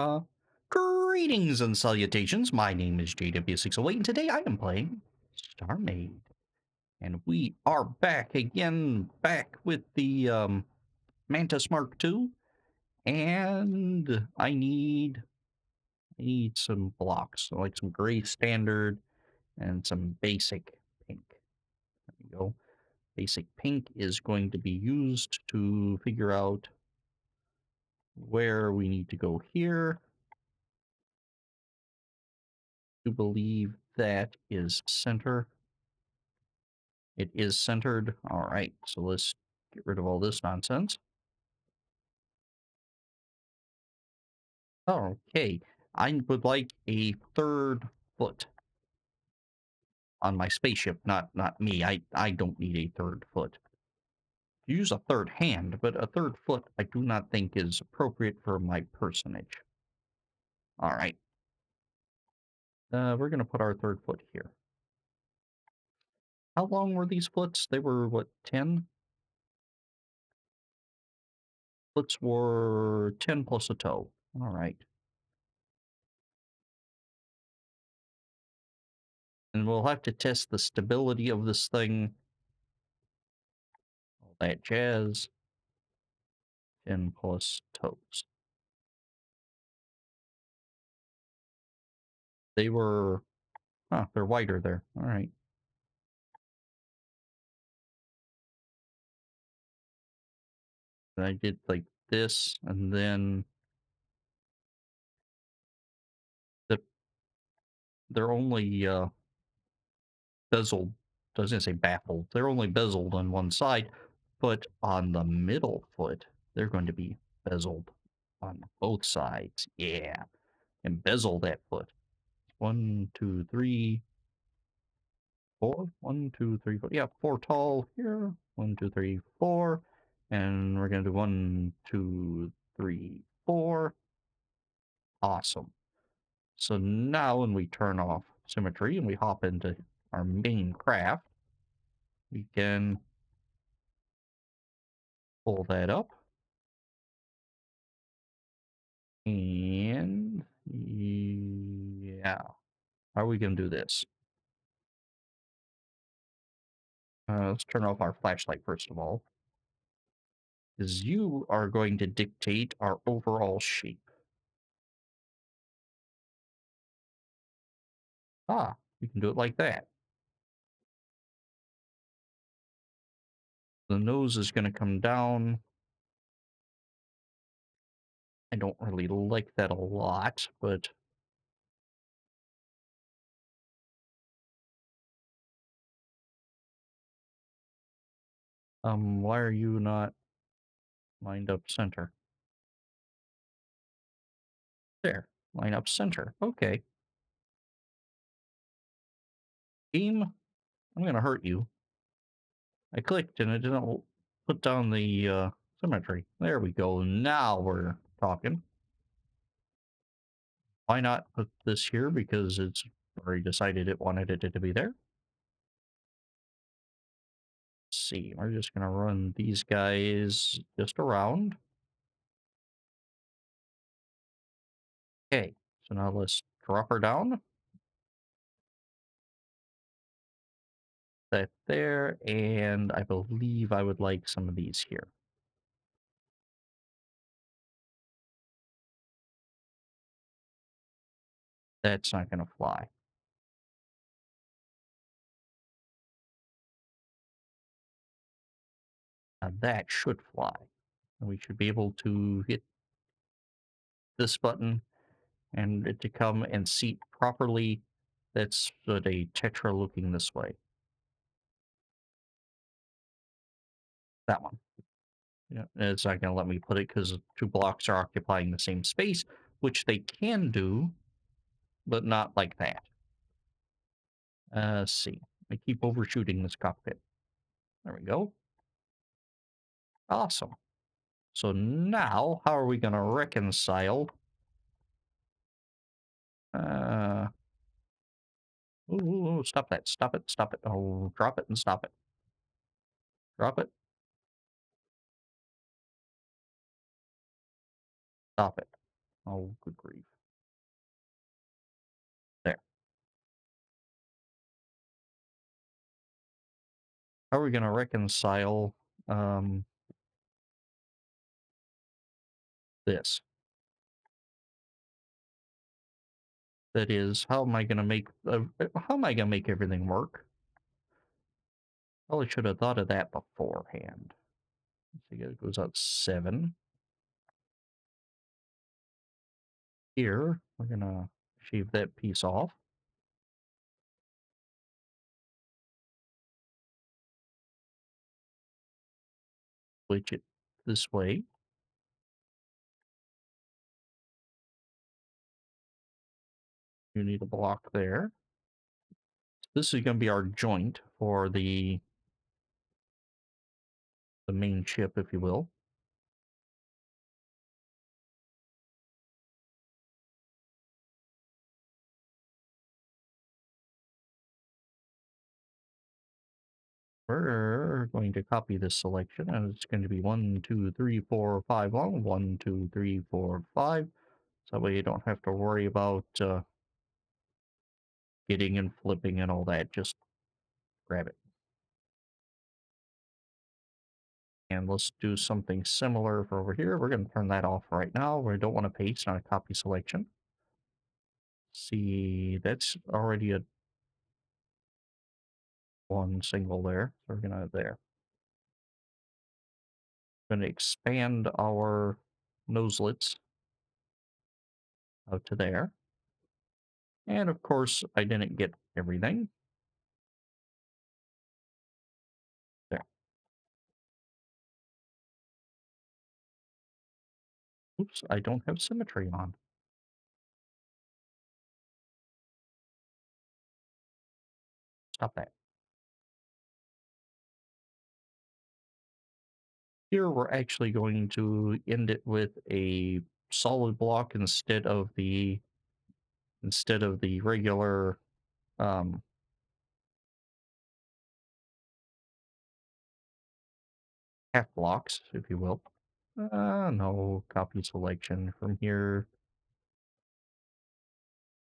Uh, Greetings and salutations. My name is JW608, and today I am playing StarMade. And we are back again, back with the Mantis Mark II. And I need some blocks, so like some gray standard and some basic pink. There we go. Basic pink is going to be used to figure out where we need to go here. To believe that is center. It is centered. All right, so let's get rid of all this nonsense. Okay, I would like a third foot on my spaceship, not me. I don't need a third foot. Use a third hand, but a third foot I do not think is appropriate for my personage. All right, we're gonna put our third foot here. How long were these foots? They were what, 10? Foots were 10 plus a toe. All right. And we'll have to test the stability of this thing, all that jazz. 10 plus toes. They were, they're wider there. All right. And I did like this, and then the, they're only bezeled. I was going to say baffled. They're only bezeled on one side, but on the middle foot, they're going to be bezeled on both sides. Yeah. And bezel that foot. 1, 2, 3, 4. 1, 2, 3, 4. Yeah, 4 tall here. 1, 2, 3, 4. And we're going to do 1, 2, 3, 4. Awesome. So now when we turn off symmetry and we hop into our main craft, we can pull that up. And yeah, how are we going to do this? Let's turn off our flashlight first of all, because you are going to dictate our overall shape. Ah, we can do it like that. The nose is going to come down. I don't really like that a lot, but why are you not lined up center? There, line up center. Okay. Game, I'm going to hurt you. I clicked and it didn't put down the symmetry. There we go. Now we're talking. Why not put this here? Because it's already decided it wanted it to be there. Let's see. We're just going to run these guys just around. Okay. So now let's drop her down. That there. And I believe I would like some of these here. That's not going to fly. Now that should fly. And we should be able to hit this button and it to come and seat properly. That's sort of a tetra looking this way. That one. Yeah, it's not going to let me put it because two blocks are occupying the same space, which they can do, but not like that. Let's see. I keep overshooting this cockpit. There we go. Awesome. So now, how are we going to reconcile? Uh, ooh, stop that. Stop it. Stop it. Oh, drop it and stop it. Drop it. Stop it. Oh, good grief. There. How are we going to reconcile um, this? That is, how am I going to make everything work? Probably should have thought of that beforehand. I think it goes out 7. Here, we're going to shave that piece off. Switch it this way. You need a block there. This is going to be our joint for the main chip, if you will. We're going to copy this selection, and it's going to be 1, 2, 3, 4, 5 long. 1, 2, 3, 4, 5. So that way you don't have to worry about getting and flipping and all that. Just grab it. And let's do something similar for over here. We're going to turn that off right now. We don't want to paste on a copy selection. See, that's already a one single there. So we're going to there. Going to expand our noselets out to there. And of course, I didn't get everything. There. Oops, I don't have symmetry on. Stop that. Here we're actually going to end it with a solid block instead of the regular um, half blocks, if you will. No copy selection from here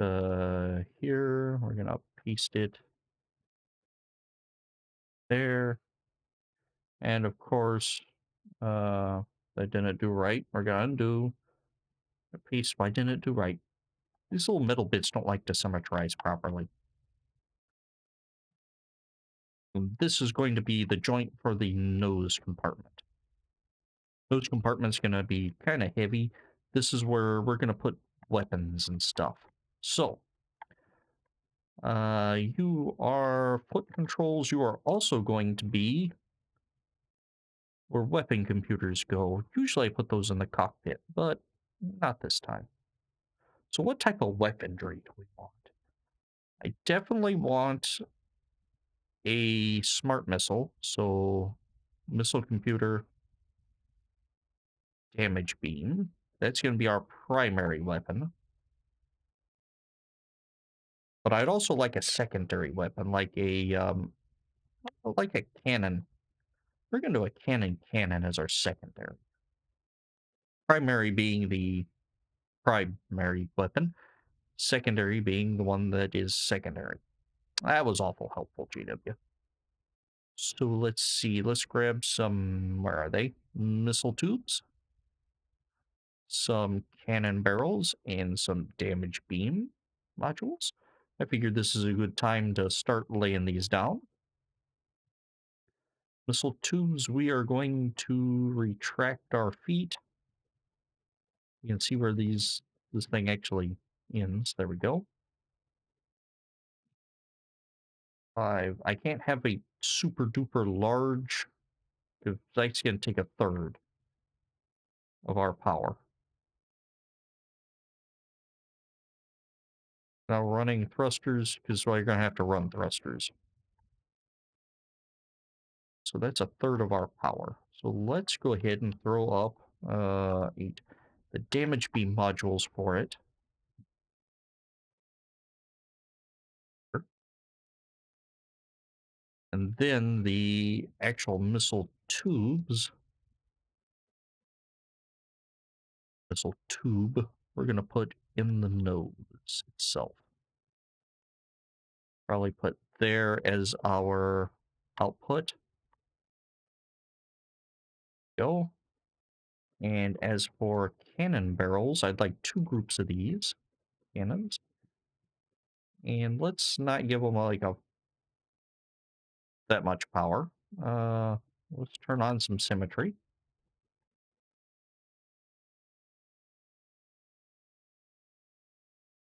to here. We're gonna paste it there, and of course, that didn't do right. We're gonna undo the paste. Why didn't it do right? These little middle bits don't like to symmetrize properly. This is going to be the joint for the nose compartment. Nose compartment's going to be kind of heavy. This is where we're going to put weapons and stuff. So, you are foot controls. You are also going to be where weapon computers go. Usually I put those in the cockpit, but not this time. So what type of weaponry do we want? I definitely want a smart missile. So missile computer, damage beam. That's going to be our primary weapon. But I'd also like a secondary weapon, like a cannon. We're going to do a cannon as our secondary. Primary being the primary weapon, secondary being the one that is secondary. That was awful helpful, GW. So let's see. Let's grab some. Where are they? Missile tubes, some cannon barrels, and some damage beam modules. I figured this is a good time to start laying these down. Missile tubes, we are going to retract our feet. You can see where this thing actually ends. There we go. 5. I can't have a super duper large, because that's going to take a third of our power. Now running thrusters, because we're going to have to run thrusters. So that's a third of our power. So let's go ahead and throw up 8. The damage beam modules for it. And then the actual missile tubes. Missile tube. we're going to put in the nose itself. Probably put there as our output. Go. And as for cannon barrels, I'd like two groups of these cannons. And let's not give them like that much power. Uh, let's turn on some symmetry.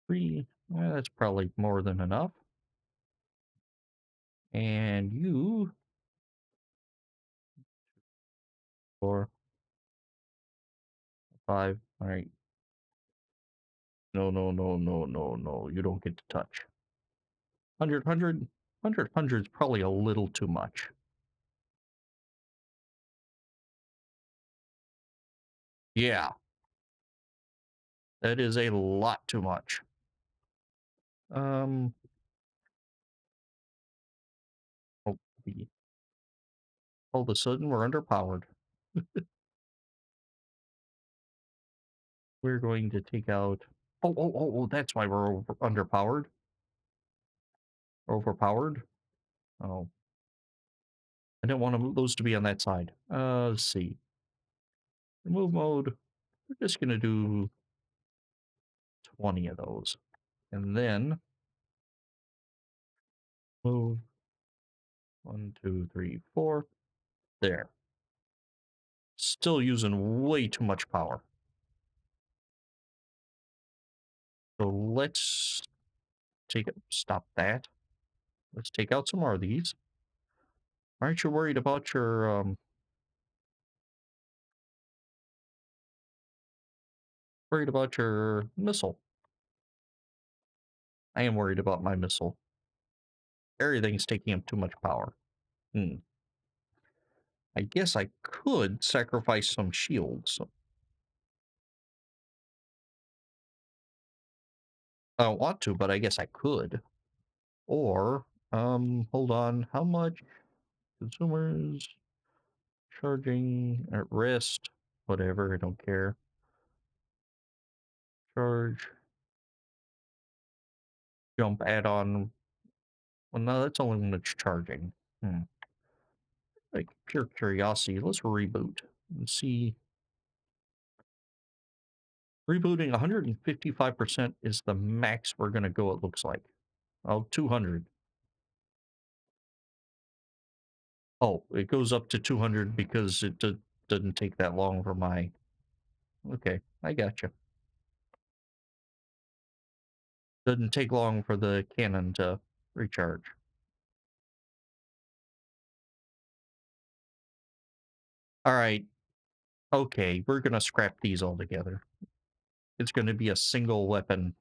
Three, that's probably more than enough. And you, four, five, all right. No, no, no, no, no, no. You don't get to touch. 100 is probably a little too much. Yeah, that is a lot too much. Um, oh, all of a sudden we're underpowered. We're going to take out. Oh, that's why we're underpowered. Overpowered. Oh, I didn't want those to be on that side. Let's see. Remove mode. We're just gonna do 20 of those, and then move 1, 2, 3, 4. There. Still using way too much power. So let's stop that. Let's take out some more of these. Aren't you worried about your missile? I am worried about my missile. Everything's taking up too much power. I guess I could sacrifice some shields. I don't want to, but I guess I could. Or, hold on. How much? Consumers, charging, at rest, whatever, I don't care. Charge, jump, add-on. Well, no, that's only when it's charging. Like, pure curiosity, let's reboot and see. Rebooting 155% is the max we're going to go, it looks like. Oh, 200. Oh, it goes up to 200 because it doesn't take that long for my... Okay, I gotcha. Doesn't take long for the cannon to recharge. All right. Okay, we're gonna scrap these all together. It's gonna be a single weapon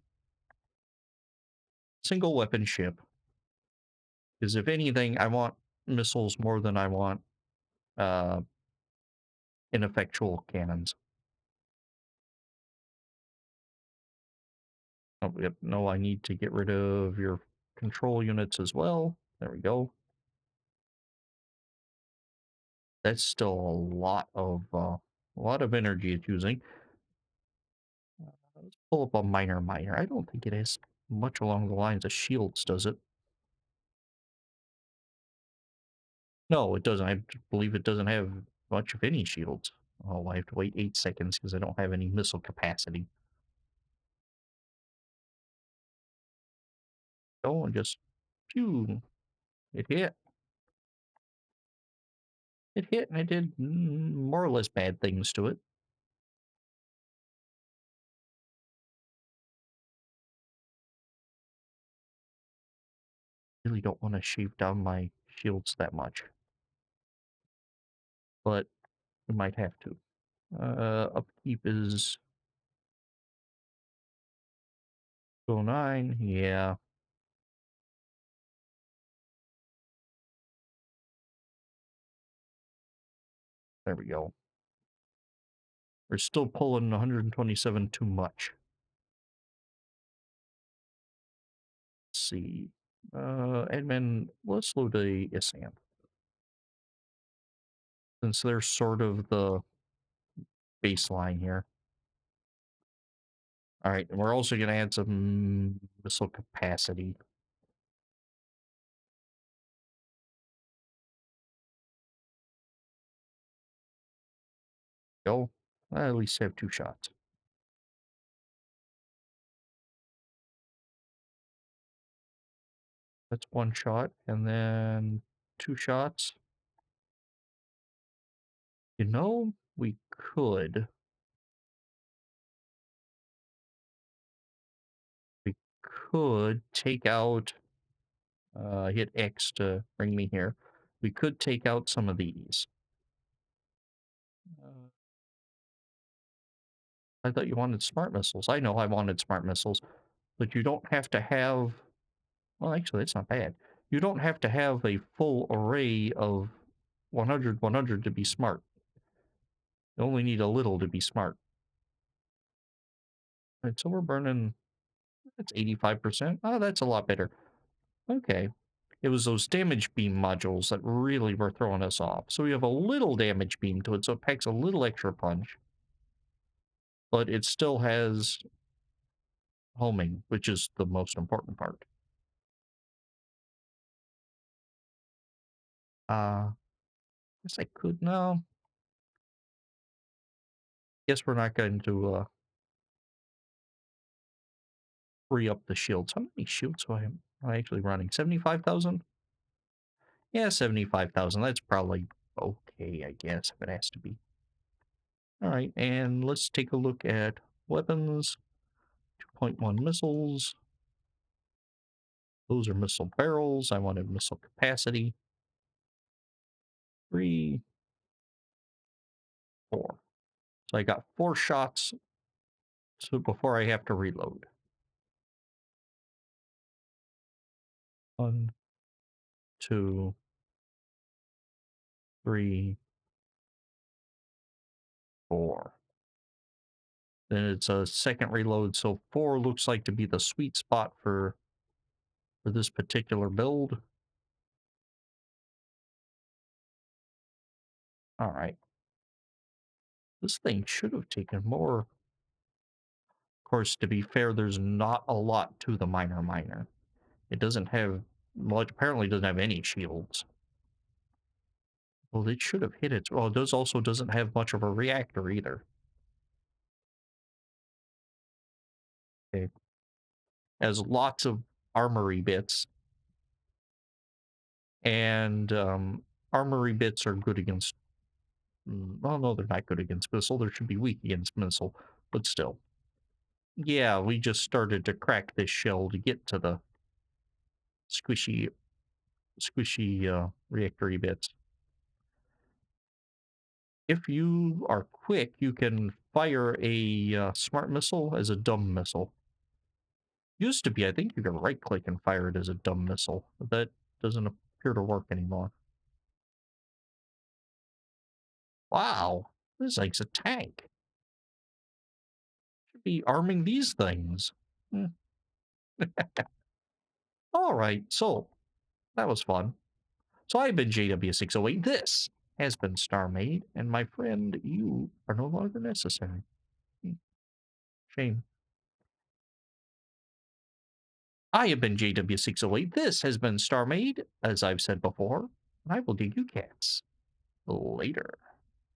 ship. Because if anything, I want missiles more than I want uh, ineffectual cannons. Oh, yep. No, I need to get rid of your control units as well. There we go. That's still a lot of energy it's using. Let's pull up a minor. I don't think it is much along the lines of shields, does it? No, it doesn't. I believe it doesn't have much of any shields. Oh, I have to wait 8 seconds because I don't have any missile capacity. Oh, and just phew, it hit. It hit, and it did more or less bad things to it. Really don't want to shave down my shields that much, but we might have to. Upkeep is 09. Yeah, there we go. We're still pulling 127 too much. Let's see. Admin, let's load a ISAM. Since they're sort of the baseline here. All right, and we're also going to add some missile capacity. Go. I at least have 2 shots. That's 1 shot, and then 2 shots. You know, we could take out, hit X to bring me here. We could take out some of these. Uh, I thought you wanted smart missiles. I know I wanted smart missiles, but you don't have to have, well, actually, that's not bad. You don't have to have a full array of 100, 100 to be smart. You only need a little to be smart. All right, so we're burning, that's 85%. Oh, that's a lot better. Okay. It was those damage beam modules that really were throwing us off. So we have a little damage beam to it, so it packs a little extra punch. But it still has homing, which is the most important part. Guess I could, no. Guess we're not going to free up the shields. How many shields am I actually running? 75,000? Yeah, 75,000. That's probably okay, I guess, if it has to be. All right, and let's take a look at weapons. 2.1 missiles. Those are missile barrels. I wanted missile capacity. 3, 4. So I got 4 shots so before I have to reload. 1, 2, 3, 4. Then it's a second reload, so 4 looks like to be the sweet spot for this particular build. All right. This thing should have taken more. Of course, to be fair, there's not a lot to the miner. It doesn't have much, apparently doesn't have any shields. Well, it should have hit it. Well, it does also doesn't have much of a reactor either. Okay. Has lots of armory bits, and armory bits are good against. Well, no, they're not good against missile. They should be weak against missile, but still. Yeah, we just started to crack this shell to get to the squishy, reactory bits. If you are quick, you can fire a smart missile as a dumb missile. Used to be, I think you could right click and fire it as a dumb missile, but that doesn't appear to work anymore. Wow, this thing's a tank. Should be arming these things. Hmm. All right, so that was fun. So I've been JW608. This has been StarMade, and my friend, you are no longer necessary. Hmm, shame. I have been JW608. This has been StarMade, as I've said before, and I will dig you cats later.